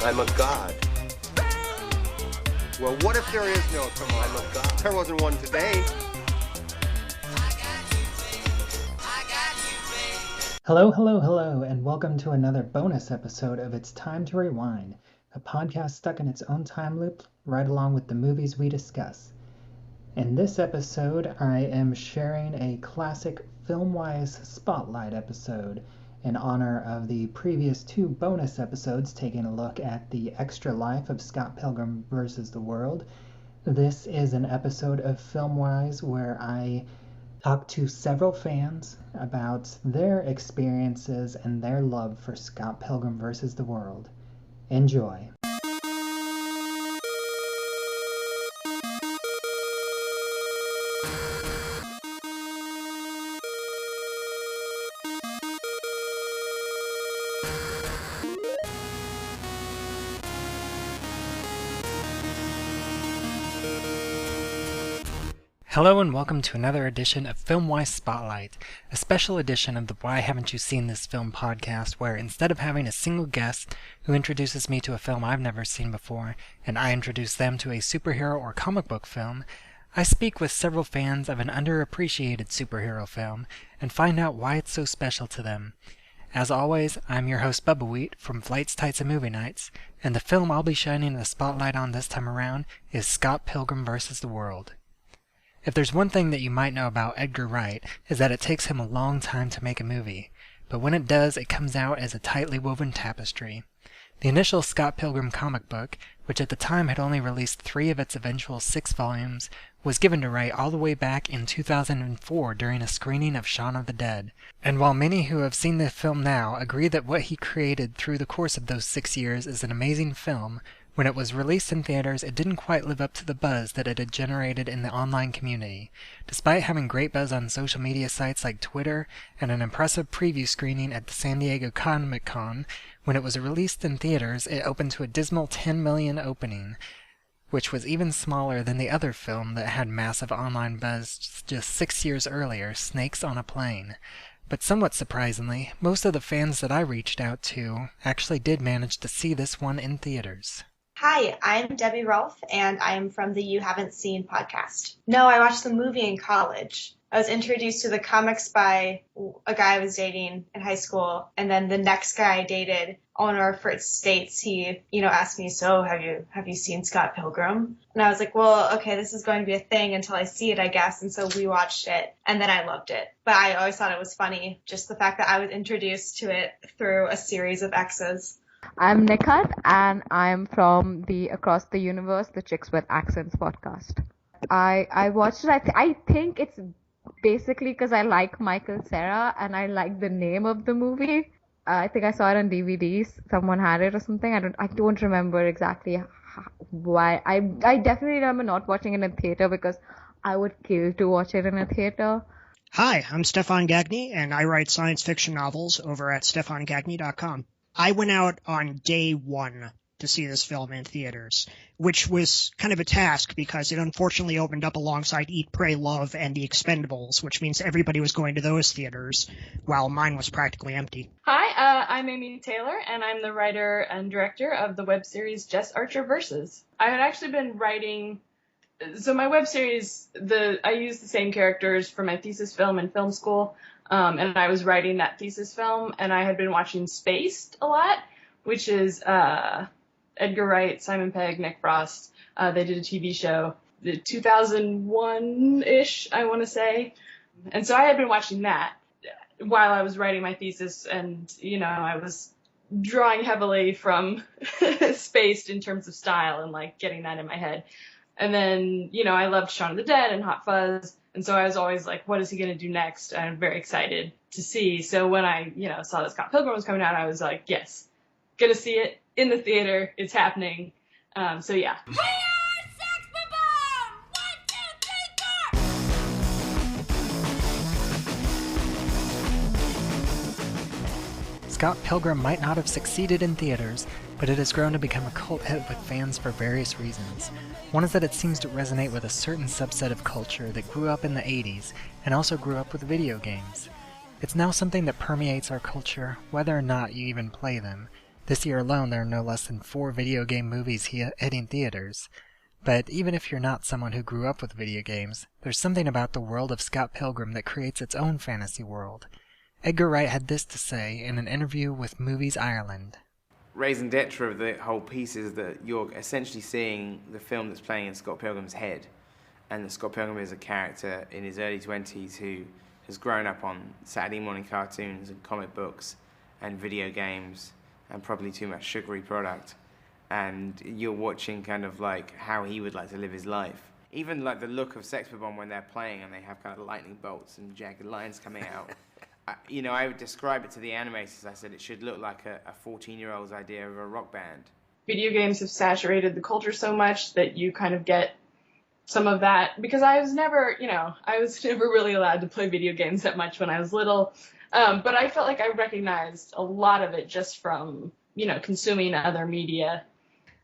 I'm a god. Well, what if there is no tomorrow? I'm a god. There wasn't one today. Hello, and welcome to another bonus episode of It's Time to Rewind, a podcast stuck in its own time loop right along with the movies we discuss. In this episode, I am sharing a classic Filmwhys Spotlight episode in honor of the previous two bonus episodes taking a look at the extra life of Scott Pilgrim vs. the World. This is an episode of Filmwhys where I talk to several fans about their experiences and their love for Scott Pilgrim vs. the World. Enjoy. Hello and welcome to another edition of Filmwhys Spotlight, a special edition of the Why Haven't You Seen This Film podcast where instead of having a single guest who introduces me to a film I've never seen before and I introduce them to a superhero or comic book film, I speak with several fans of an underappreciated superhero film and find out why it's so special to them. As always, I'm your host Bubba Wheat from Flights, Tights, and Movie Nights, and the film I'll be shining the spotlight on this time around is Scott Pilgrim vs. the World. If there's one thing that you might know about Edgar Wright, is that it takes him a long time to make a movie, but when it does, it comes out as a tightly woven tapestry. The initial Scott Pilgrim comic book, which at the time had only released 3 of its eventual 6 volumes, was given to Wright all the way back in 2004 during a screening of Shaun of the Dead. And while many who have seen the film now agree that what he created through the course of those 6 years is an amazing film, when it was released in theaters, it didn't quite live up to the buzz that it had generated in the online community. Despite having great buzz on social media sites like Twitter and an impressive preview screening at the San Diego Comic-Con, when it was released in theaters, it opened to a dismal 10 million opening, which was even smaller than the other film that had massive online buzz just 6 years earlier, Snakes on a Plane. But somewhat surprisingly, most of the fans that I reached out to actually did manage to see this one in theaters. Hi, I'm Debbie Rolfe, and I'm from the You Haven't Seen podcast. No, I watched the movie in college. I was introduced to the comics by a guy I was dating in high school, and then the next guy I dated, owner for its states, he, asked me, so have you seen Scott Pilgrim? And I was like, well, okay, this is going to be a thing until I see it, I guess. And so we watched it, and then I loved it. But I always thought it was funny, just the fact that I was introduced to it through a series of exes. I'm Nikhat, and I'm from the Across the Universe, the Chicks with Accents podcast. I watched it. I think it's basically because I like Michael Cera and I like the name of the movie. I think I saw it on DVDs. Someone had it or something. I don't remember exactly why. I definitely remember not watching it in theater because I would kill to watch it in a theater. Hi, I'm Stefan Gagny, and I write science fiction novels over at stefangagny.com. I went out on day 1 to see this film in theaters, which was kind of a task because it unfortunately opened up alongside Eat, Pray, Love and The Expendables, which means everybody was going to those theaters, while mine was practically empty. Hi, I'm Amy Taylor, and I'm the writer and director of the web series Jess Archer Versus. I had actually been writing... So my web series, I used the same characters for my thesis film in film school, and I was writing that thesis film, and I had been watching Spaced a lot, which is Edgar Wright, Simon Pegg, Nick Frost. They did a TV show, 2001-ish, I want to say. And so I had been watching that while I was writing my thesis, and, I was drawing heavily from Spaced in terms of style and, getting that in my head. And then, I loved Shaun of the Dead and Hot Fuzz. And so I was always like, what is he going to do next? And I'm very excited to see. So when I, saw that Scott Pilgrim was coming out, I was like, yes, going to see it in the theater. It's happening. So yeah. Scott Pilgrim might not have succeeded in theaters, but it has grown to become a cult hit with fans for various reasons. One is that it seems to resonate with a certain subset of culture that grew up in the 80s and also grew up with video games. It's now something that permeates our culture, whether or not you even play them. This year alone, there are no less than 4 video game movies hitting theaters. But even if you're not someone who grew up with video games, there's something about the world of Scott Pilgrim that creates its own fantasy world. Edgar Wright had this to say in an interview with Movies Ireland. Raison d'etre of the whole piece is that you're essentially seeing the film that's playing in Scott Pilgrim's head. And that Scott Pilgrim is a character in his early 20s who has grown up on Saturday morning cartoons and comic books and video games and probably too much sugary product. And you're watching kind of like how he would like to live his life. Even like the look of Sex Bomb when they're playing and they have kind of lightning bolts and jagged lines coming out. I would describe it to the animators. I said it should look like a 14-year-old's idea of a rock band. Video games have saturated the culture so much that you kind of get some of that. Because I was never really allowed to play video games that much when I was little. But I felt like I recognized a lot of it just from, consuming other media.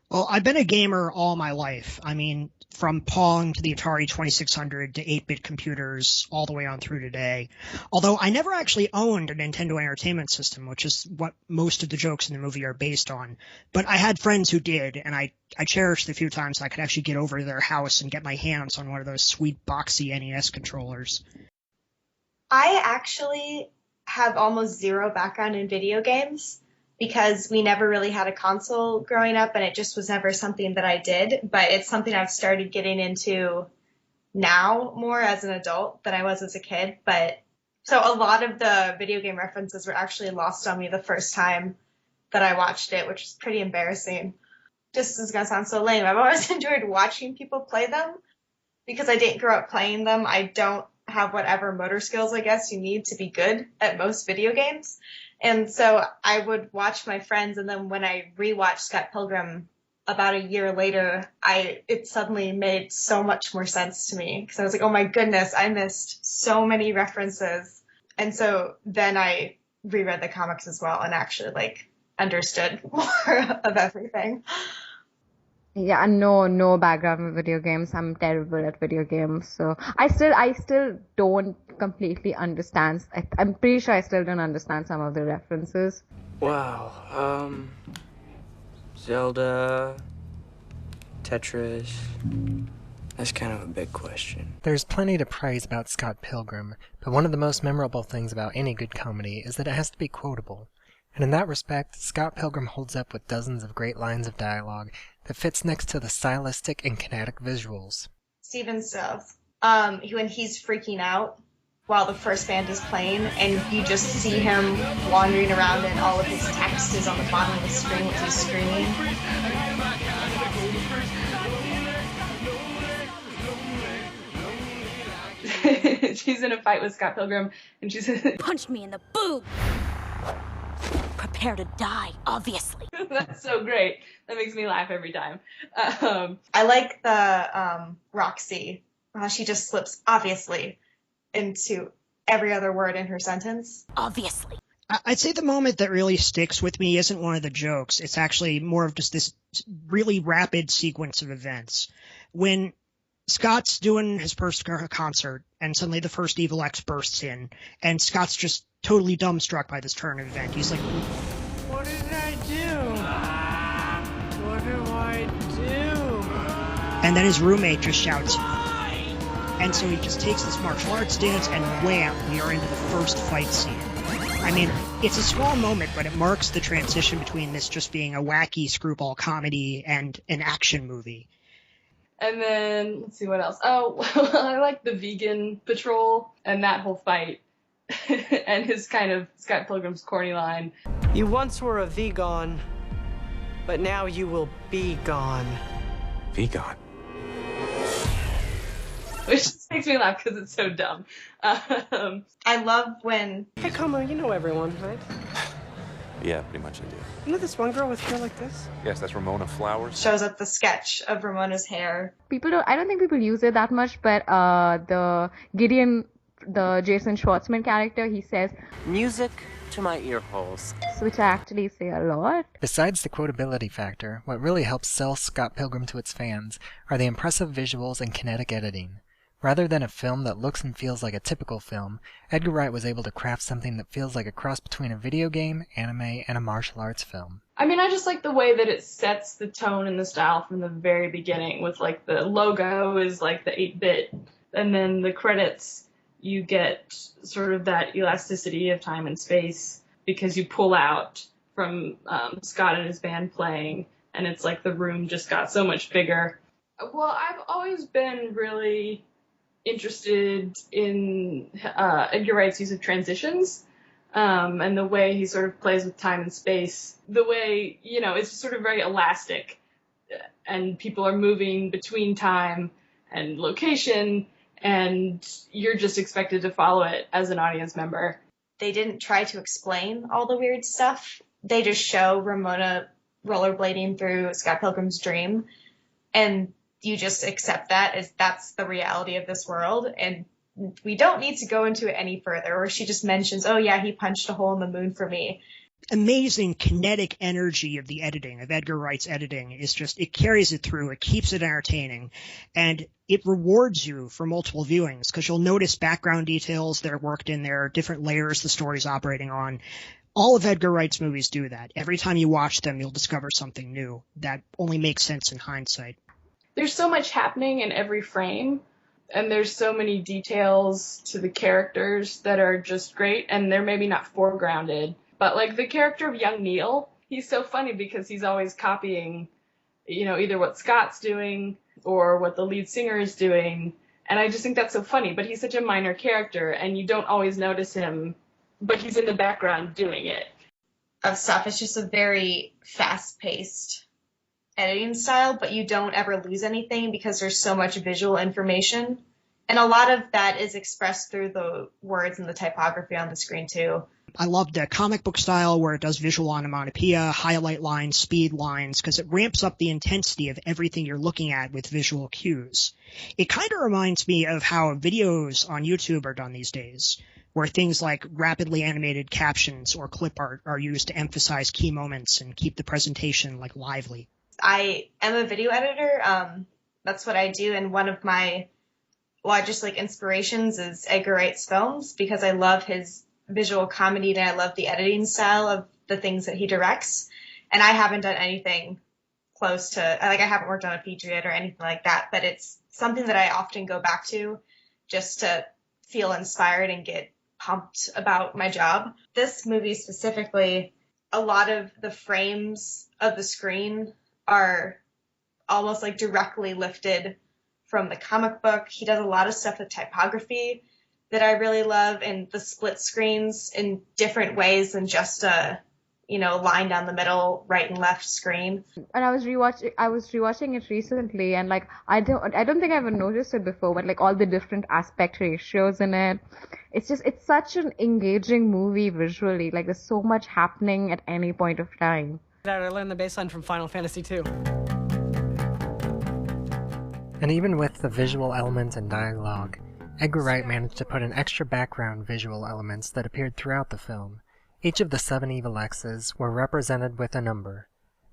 Well, I've been a gamer all my life. I mean, from Pong to the Atari 2600 to 8-bit computers all the way on through today. Although I never actually owned a Nintendo Entertainment System, which is what most of the jokes in the movie are based on. But I had friends who did, and I cherished the few times I could actually get over to their house and get my hands on one of those sweet boxy NES controllers. I actually have almost zero background in video games, because we never really had a console growing up, and it just was never something that I did. But it's something I've started getting into now more as an adult than I was as a kid. But so a lot of the video game references were actually lost on me the first time that I watched it, which is pretty embarrassing. Just is going to sound so lame. I've always enjoyed watching people play them because I didn't grow up playing them. I don't have whatever motor skills, I guess, you need to be good at most video games. And so I would watch my friends, and then when I rewatched Scott Pilgrim about a year later, it suddenly made so much more sense to me, because I was like, oh my goodness, I missed so many references. And so then I reread the comics as well and actually understood more of everything. Yeah, no background with video games. I'm terrible at video games, so I still don't completely understand. I'm pretty sure I still don't understand some of the references. Wow. Zelda, Tetris. That's kind of a big question. There's plenty to praise about Scott Pilgrim, but one of the most memorable things about any good comedy is that it has to be quotable. And in that respect, Scott Pilgrim holds up with dozens of great lines of dialogue that fits next to the stylistic and kinetic visuals. Steven South, when he's freaking out while the first band is playing, and you just see him wandering around and all of his text is on the bottom of the screen with he's screaming. She's in a fight with Scott Pilgrim, and she's punched me in the boob. Prepare to die, obviously. That's so great. That makes me laugh every time. I like the Roxy. She just slips obviously into every other word in her sentence. Obviously. I'd say the moment that really sticks with me isn't one of the jokes. It's actually more of just this really rapid sequence of events. When Scott's doing his first concert, and suddenly the first Evil X bursts in, and Scott's just totally dumbstruck by this turn of event. He's like, What did I do? What do I do? And then his roommate just shouts, and so he just takes this martial arts dance, and wham, we are into the first fight scene. I mean, it's a small moment, but it marks the transition between this just being a wacky screwball comedy and an action movie. And then, let's see what else. Oh, I like the vegan patrol and that whole fight. And his kind of Scott Pilgrim's corny line. You once were a vegan, but now you will be gone. Vegan? Which just makes me laugh because it's so dumb. I love when... Hey, Como, you know everyone, right? Yeah, pretty much I do. You know this one girl with hair like this? Yes, that's Ramona Flowers. shows up the sketch of Ramona's hair. I don't think people use it that much, but the Gideon the Jason Schwartzman character, he says, Music to my ear holes. which I actually say a lot. Besides the quotability factor, what really helps sell Scott Pilgrim to its fans are the impressive visuals and kinetic editing. Rather than a film that looks and feels like a typical film, Edgar Wright was able to craft something that feels like a cross between a video game, anime, and a martial arts film. I mean, I just like the way that it sets the tone and the style from the very beginning with, like, the logo is, like, the 8-bit, and then the credits, you get sort of that elasticity of time and space because you pull out from Scott and his band playing, and it's like the room just got so much bigger. Well, I've always been really interested in Edgar Wright's use of transitions and the way he sort of plays with time and space. The way, you know, it's sort of very elastic and people are moving between time and location and you're just expected to follow it as an audience member. They didn't try to explain all the weird stuff. They just show Ramona rollerblading through Scott Pilgrim's dream and you just accept that as that's the reality of this world, and we don't need to go into it any further. Or she just mentions, oh yeah, he punched a hole in the moon for me. Amazing kinetic energy of the editing, of Edgar Wright's editing, is just, it carries it through, it keeps it entertaining, and it rewards you for multiple viewings, because you'll notice background details that are worked in there, different layers the story's operating on. All of Edgar Wright's movies do that. Every time you watch them, you'll discover something new that only makes sense in hindsight. There's so much happening in every frame, and there's so many details to the characters that are just great, and they're maybe not foregrounded. But, like, the character of young Neil, he's so funny because he's always copying, you know, either what Scott's doing or what the lead singer is doing, and I just think that's so funny. But he's such a minor character, and you don't always notice him, but he's in the background doing it. Of stuff, it's just a very fast-paced editing style, but you don't ever lose anything because there's so much visual information. And a lot of that is expressed through the words and the typography on the screen too. I love the comic book style where it does visual onomatopoeia, highlight lines, speed lines, because it ramps up the intensity of everything you're looking at with visual cues. It kind of reminds me of how videos on YouTube are done these days, where things like rapidly animated captions or clip art are used to emphasize key moments and keep the presentation like lively. I am a video editor. That's what I do. And one of my largest inspirations is Edgar Wright's films because I love his visual comedy and I love the editing style of the things that he directs. And I haven't done anything close to, I haven't worked on a feature yet or anything like that, but it's something that I often go back to just to feel inspired and get pumped about my job. This movie specifically, a lot of the frames of the screen are almost directly lifted from the comic book. He does a lot of stuff with typography that I really love, and the split screens in different ways than just a, line down the middle, right and left screen. And I was rewatching it recently, and I don't think I ever noticed it before, but all the different aspect ratios in it. It's such an engaging movie visually. There's so much happening at any point of time. I learned the baseline from Final Fantasy II. And even with the visual elements and dialogue, Edgar Wright managed to put in extra background visual elements that appeared throughout the film. Each of the 7 evil X's were represented with a number.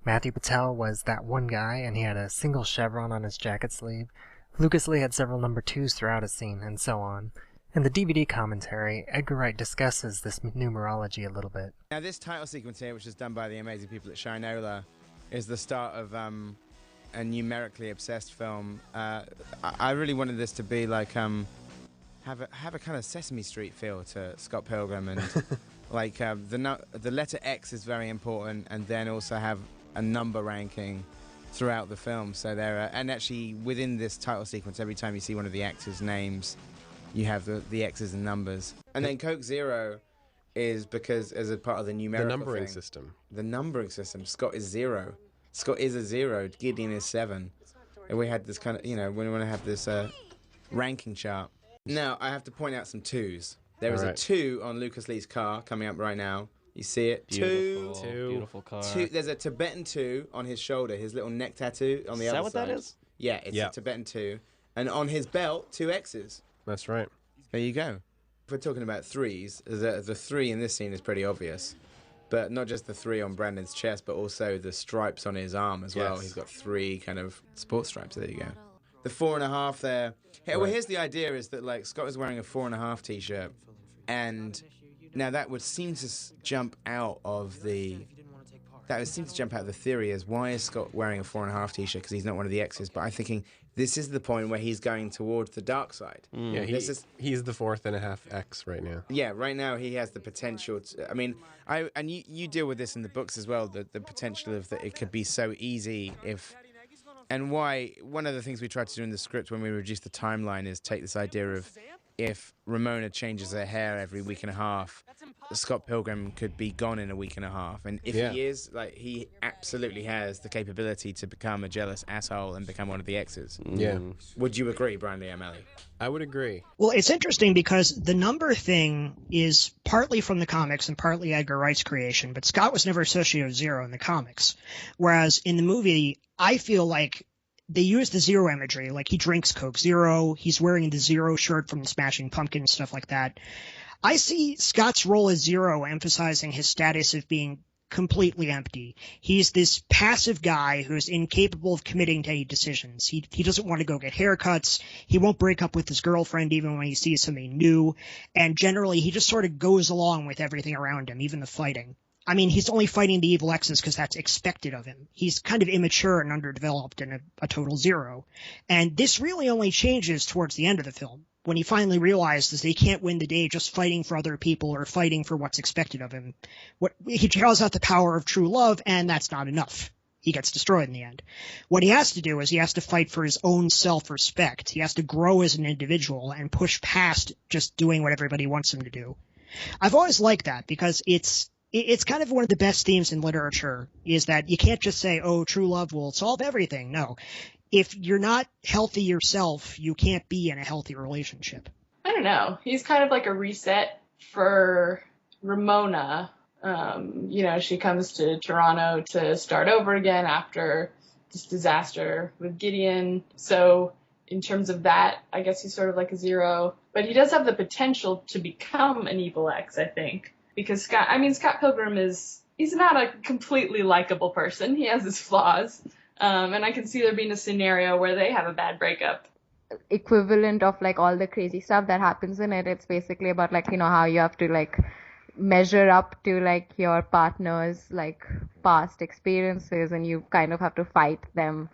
Matthew Patel was that one guy, and he had a single chevron on his jacket sleeve. Lucas Lee had several number 2s throughout a scene, and so on. In the DVD commentary, Edgar Wright discusses this numerology a little bit. Now this title sequence here, which is done by the amazing people at Shinola, is the start of a numerically obsessed film. I really wanted this to be have a kind of Sesame Street feel to Scott Pilgrim, and the letter X is very important, and then also have a number ranking throughout the film. So and actually within this title sequence, every time you see one of the X's names, you have the X's and numbers. And then Coke Zero is because as a part of the numerical numbering thing, system. The numbering system. Scott is 0. Scott is a 0. Gideon is 7. And we had this kind of, we want to have this ranking chart. Now, I have to point out some 2s. There is a 2 on Lucas Lee's car coming up right now. You see it? Beautiful car. 2. There's a Tibetan 2 on his shoulder, his little neck tattoo on the other side. Is that what that is? Yeah, it's a Tibetan 2. And on his belt, 2 X's. That's right. There you go. If we're talking about threes, the three in this scene is pretty obvious. But not just the three on Brandon's chest, but also the stripes on his arm as well. Yes. He's got 3 kind of sports stripes. There you go. The 4.5 there. Hey, well, here's the idea: is that like Scott was wearing a 4.5 t-shirt, and now that would seem to jump out of the. That would seem to jump out of the theory as why is Scott wearing a 4.5 t-shirt because he's not one of the X's. But I'm thinking this is the point where he's going towards the dark side. Yeah, he's the 4.5 X right now. Yeah, right now he has the potential to, I mean, you deal with this in the books as well, the potential of that it could be so easy if, and why, one of the things we tried to do in the script when we reduced the timeline is take this idea of if Ramona changes her hair every week and a half, Scott Pilgrim could be gone in a week and a half. And if he is, like, he absolutely has the capability to become a jealous asshole and become one of the X's. Yeah. Would you agree, Brandy O'Malley? I would agree. Well, it's interesting because the number thing is partly from the comics and partly Edgar Wright's creation, but Scott was never associated with Zero in the comics. Whereas in the movie, I feel like they use the Zero imagery, like he drinks Coke Zero, he's wearing the Zero shirt from the Smashing Pumpkins, stuff like that. I see Scott's role as Zero emphasizing his status of being completely empty. He's this passive guy who's incapable of committing to any decisions. He doesn't want to go get haircuts. He won't break up with his girlfriend even when he sees something new. And generally, he just sort of goes along with everything around him, even the fighting. I mean, he's only fighting the evil X's because that's expected of him. He's kind of immature and underdeveloped and a total Zero. And this really only changes towards the end of the film, when he finally realizes that he can't win the day just fighting for other people or fighting for what's expected of him. He draws out the power of true love, and that's not enough. He gets destroyed in the end. What he has to do is he has to fight for his own self-respect. He has to grow as an individual and push past just doing what everybody wants him to do. I've always liked that because it's kind of one of the best themes in literature, is that you can't just say, oh, true love will solve everything. No. If you're not healthy yourself, you can't be in a healthy relationship. I don't know. He's kind of like a reset for Ramona. She comes to Toronto to start over again after this disaster with Gideon. So in terms of that, I guess he's sort of like a Zero. But he does have the potential to become an evil X, I think. Because Scott Pilgrim he's not a completely likable person. He has his flaws. And I can see there being a scenario where they have a bad breakup. Equivalent of like all the crazy stuff that happens in it. It's basically about like, how you have to like measure up to like your partner's like past experiences, and you kind of have to fight them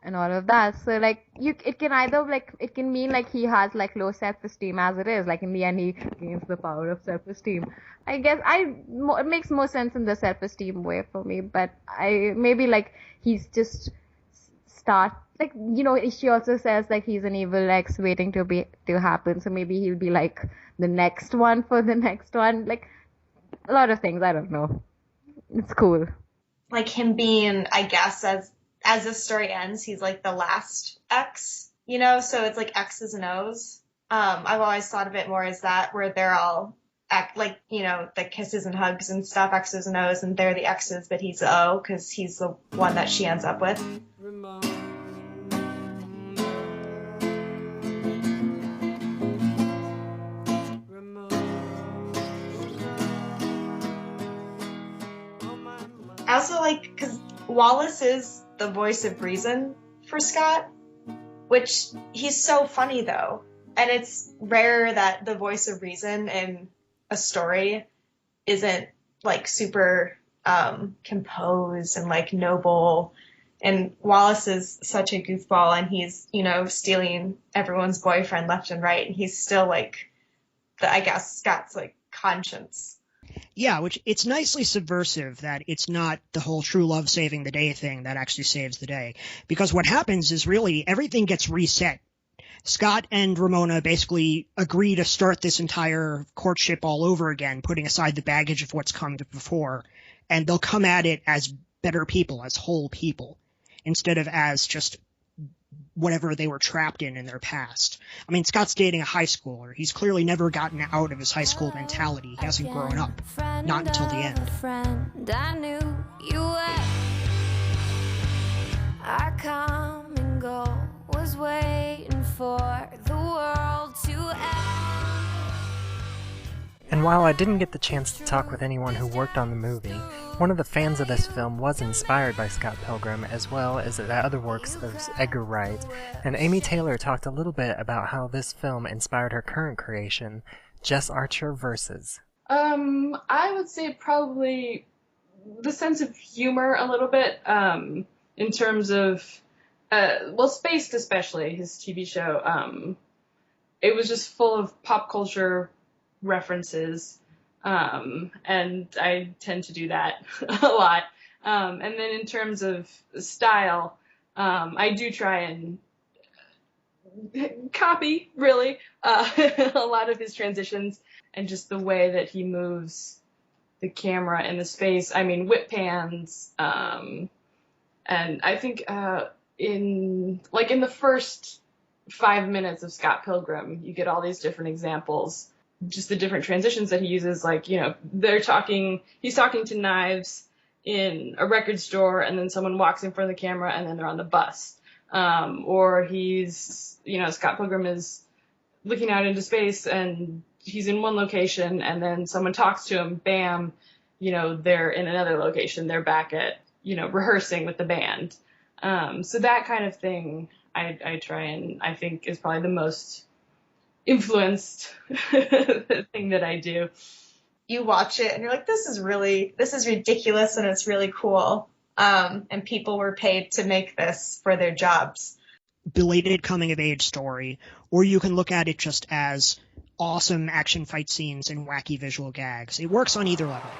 and all of that. So like it can either like, it can mean like he has like low self-esteem as it is, like in the end he gains the power of self-esteem. I guess it makes more sense in the self-esteem way for me, but maybe like he's just she also says like he's an evil X waiting to happen, so maybe he'll be like the next one for the next one, like a lot of things. I don't know. It's cool. Like him being, I guess, as this story ends, he's like the last X, so it's like X's and O's. I've always thought of it more as that, where they're all like, the kisses and hugs and stuff, X's and O's, and they're the X's, but he's the O because he's the one that she ends up with. I also like, because Wallace is the voice of reason for Scott, which he's so funny though. And it's rare that the voice of reason in a story isn't like super composed and like noble. And Wallace is such a goofball, and he's, stealing everyone's boyfriend left and right. And he's still like, I guess, Scott's like conscience. Yeah, which it's nicely subversive that it's not the whole true love saving the day thing that actually saves the day. Because what happens is really everything gets reset. Scott and Ramona basically agree to start this entire courtship all over again, putting aside the baggage of what's come before, and they'll come at it as better people, as whole people, instead of as just whatever they were trapped in their past. I mean, Scott's dating a high schooler. He's clearly never gotten out of his high school mentality. He hasn't grown up. Not until the end. I knew you were. Our come and go was waiting for the world to end. And while I didn't get the chance to talk with anyone who worked on the movie, one of the fans of this film was inspired by Scott Pilgrim as well as the other works of Edgar Wright, and Amy Taylor talked a little bit about how this film inspired her current creation, Jess Archer Versus. I would say probably the sense of humor a little bit, in terms of, Spaced especially, his TV show, it was just full of pop culture references, and I tend to do that a lot. And then in terms of style, I do try and copy, really, a lot of his transitions and just the way that he moves the camera in the space. I mean, whip pans, and I think in the first 5 minutes of Scott Pilgrim, you get all these different examples, just the different transitions that he uses. Like, he's talking to knives in a record store, and then someone walks in front of the camera, and then they're on the bus. Or Scott Pilgrim is looking out into space, and he's in one location, and then someone talks to him, bam, they're in another location. They're back at, rehearsing with the band. So that kind of thing I try and I think is probably the most influenced thing that I do. You watch it and you're like, this is ridiculous and it's really cool. And people were paid to make this for their jobs. Belated coming-of-age story, or you can look at it just as awesome action fight scenes and wacky visual gags. It works on either level.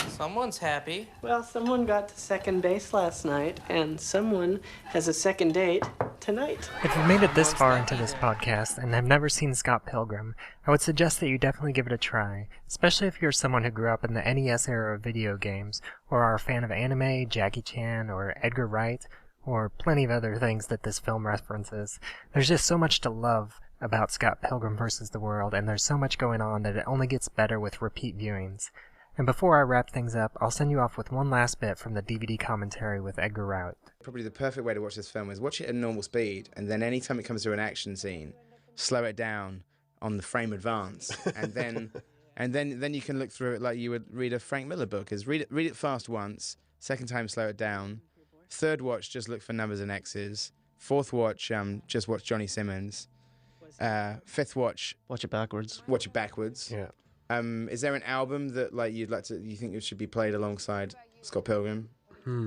Someone's happy. Well, someone got to second base last night, and someone has a second date tonight. If you've made it this far into this podcast and have never seen Scott Pilgrim, I would suggest that you definitely give it a try, especially if you're someone who grew up in the NES era of video games, or are a fan of anime, Jackie Chan, or Edgar Wright, or plenty of other things that this film references. There's just so much to love about Scott Pilgrim vs. the World, and there's so much going on that it only gets better with repeat viewings. And before I wrap things up, I'll send you off with one last bit from the DVD commentary with Edgar Wright. Probably the perfect way to watch this film is watch it at normal speed, and then anytime it comes to an action scene, slow it down on the frame advance, and then you can look through it like you would read a Frank Miller book. Is read it fast once, second time slow it down, third watch just look for numbers and X's, fourth watch just watch Johnny Simmons, fifth watch it backwards. Watch it backwards. Yeah. Is there an album that you think it should be played alongside Scott Pilgrim?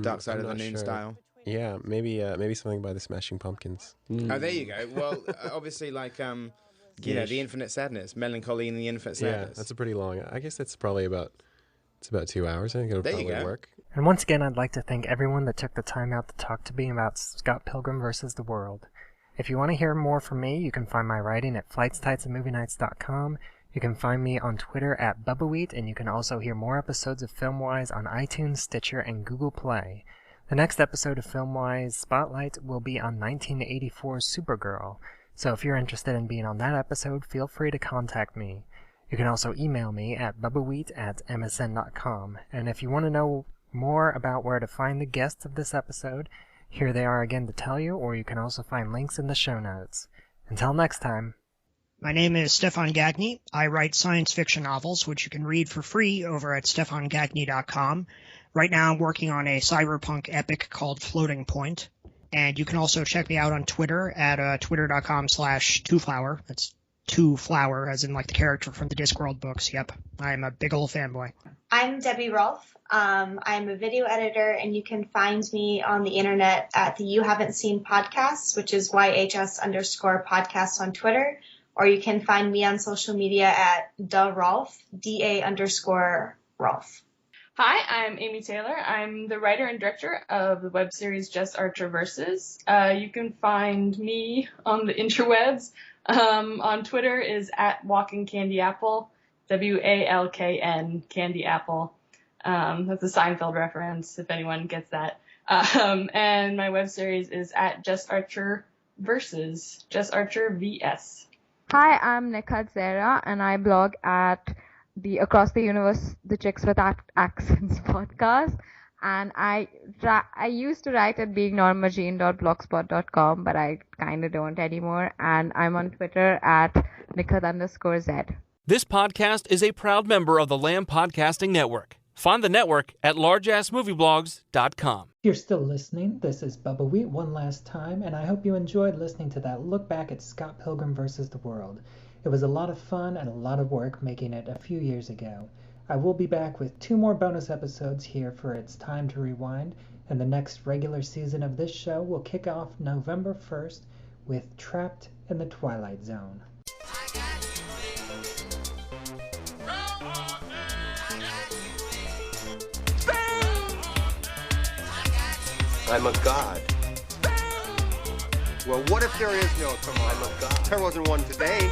Dark Side of the Moon style? Yeah, maybe something by the Smashing Pumpkins. Oh, there you go. Well, obviously, The Infinite Sadness, Melancholy and the Infinite Sadness. Yeah, that's a pretty long. I guess that's probably about 2 hours. I think it'll probably work. And once again, I'd like to thank everyone that took the time out to talk to me about Scott Pilgrim vs. the World. If you want to hear more from me, you can find my writing at flightstitesandmovienights.com. You can find me on Twitter at BubbaWheat, and you can also hear more episodes of Filmwhys on iTunes, Stitcher, and Google Play. The next episode of Filmwhys Spotlight will be on 1984's Supergirl, so if you're interested in being on that episode, feel free to contact me. You can also email me at bubbawheat@msn.com, and if you want to know more about where to find the guests of this episode, here they are again to tell you, or you can also find links in the show notes. Until next time. My name is Stefan Gagny. I write science fiction novels, which you can read for free over at stefangagny.com. Right now I'm working on a cyberpunk epic called Floating Point. And you can also check me out on Twitter at twitter.com/twoflower. That's Two-Flower, as in the character from the Discworld books. Yep, I'm a big old fanboy. I'm Debbie Rolfe. I'm a video editor, and you can find me on the internet at the You Haven't Seen podcast, which is YHS_podcast on Twitter. Or you can find me on social media at DaRolfe, DA_Rolfe. Hi, I'm Amy Taylor. I'm the writer and director of the web series Jess Archer Versus. You can find me on the interwebs. On Twitter is at Walking Candy Apple, WALKN Candy Apple. That's a Seinfeld reference, if anyone gets that. And my web series is at Jess Archer Versus, Jess Archer VS. Hi, I'm Nikhat Zera, and I blog at the Across the Universe, the Chicks with Accents podcast. and I used to write at beingnormagene.blogspot.com, but I kind of don't anymore. And I'm on Twitter at Nikhat_Z. This podcast is a proud member of the Lamb Podcasting Network. Find the network at largeassmovieblogs.com. If you're still listening, this is Bubba Wheat one last time, and I hope you enjoyed listening to that look back at Scott Pilgrim vs. the World. It was a lot of fun and a lot of work making it a few years ago. I will be back with 2 more bonus episodes here for It's Time to Rewind, and the next regular season of this show will kick off November 1st with Trapped in the Twilight Zone. I'm a god. Well, what if there is no tomorrow? I'm a god. There wasn't one today.